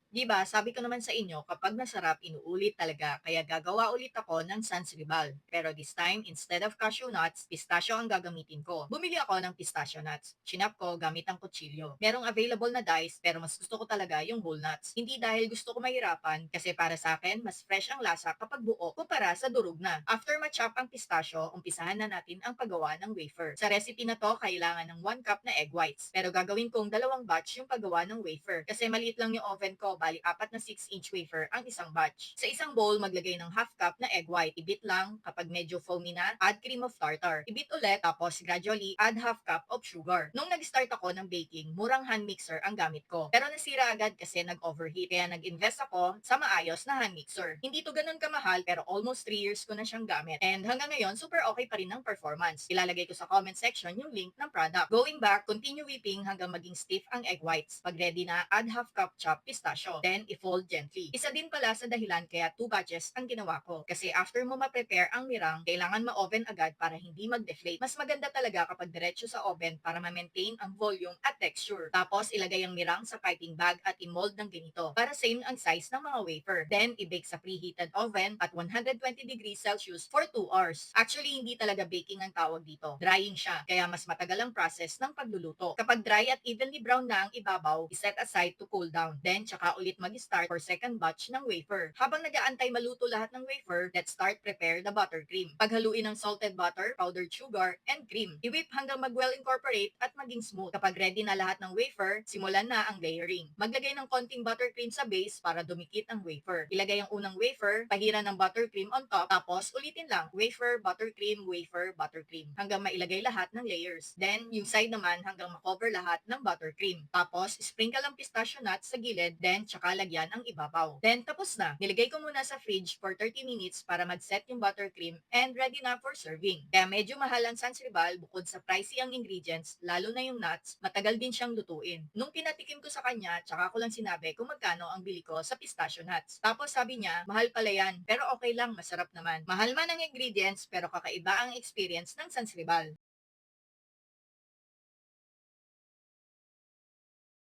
'Di ba, sabi ko naman sa inyo, kapag masarap, inuulit talaga. Kaya gagawa ulit ako ng Sansribal. Pero this time, instead of cashew nuts, pistachio ang gagamitin ko. Bumili ako ng pistachio nuts. Chinap ko gamit ang kutsilyo. Merong available na dice, pero mas gusto ko talaga yung whole nuts. Hindi dahil gusto ko mahirapan, kasi para sa akin, mas fresh ang lasa kapag buo kumpara sa durog na. After ma-chop ang pistachio, umpisahan na natin ang paggawa ng wafer. Sa recipe na to, kailangan ng 1 cup na egg whites. Pero gagawin kong dalawang batch yung paggawa ng wafer. Kasi maliit lang yung oven ko, bali apat na 6-inch wafer ang isang batch. Sa isang bowl, maglagay ng half cup na egg white. Ibit lang, kapag medyo foamy na, add cream of tartar. Ibit ulit, tapos gradually add half cup of sugar. Nung nag-start ako ng baking, murang hand mixer ang gamit ko. Pero nasira agad kasi nag-overheat. Kaya nag-invest ako sa maayos na hand mixer. Hindi to ganun kamahal, pero almost 3 years ko na siyang gamit. And hanggang ngayon, super okay pa rin ang performance. Ilalagay ko sa comment section yung link ng product. Going back, continue whipping hanggang maging stiff ang egg whites. Pag ready na, add half cup chopped pistachio. Then, i-fold gently. Isa din pala sa dahilan kaya 2 batches ang ginawa ko. Kasi after mo ma-prepare ang mirang, kailangan ma-oven agad para hindi mag-deflate. Mas maganda talaga kapag diretso sa oven para ma-maintain ang volume at texture. Tapos, ilagay ang mirang sa piping bag at i-mold ng ganito para same ang size ng mga wafer. Then, i-bake sa preheated oven at 120 degrees Celsius for 2 hours. Actually, hindi talaga baking ang tawag dito. Drying siya, kaya mas matagal ang process ng pagluluto. Kapag dry at evenly brown na ang ibabaw, iset aside to cool down. Then, tsaka ulit mag-start for second batch ng wafer. Habang nag-aantay maluto lahat ng wafer, let's start prepare the buttercream. Paghaluin ng salted butter, powdered sugar, and cream. I-whip hanggang mag-well incorporate at maging smooth. Kapag ready na lahat ng wafer, simulan na ang layering. Maglagay ng konting buttercream sa base para dumikit ang wafer. Ilagay ang unang wafer, pahiran ng buttercream on top, tapos ulitin lang, wafer, buttercream, hanggang mailagay lahat ng layers. Then, yung side naman hanggang makover lahat ng buttercream. Tapos, sprinkle ang pistachio nuts sa gilid, then tsaka lagyan ang ibabaw. Then, tapos na. Nilagay ko muna sa fridge for 30 minutes para mag-set yung buttercream and ready na for serving. Kaya medyo mahal ang Sansribal bukod sa pricey ang ingredients, lalo na yung nuts, matagal din siyang lutuin. Nung pinatikim ko sa kanya, tsaka ko lang sinabi kung magkano ang bili ko sa pistachio nuts. Tapos sabi niya, mahal pala yan, pero okay lang, masarap naman. Mahal man ang ingredients, pero kakaiba ang experience ng Sansribal.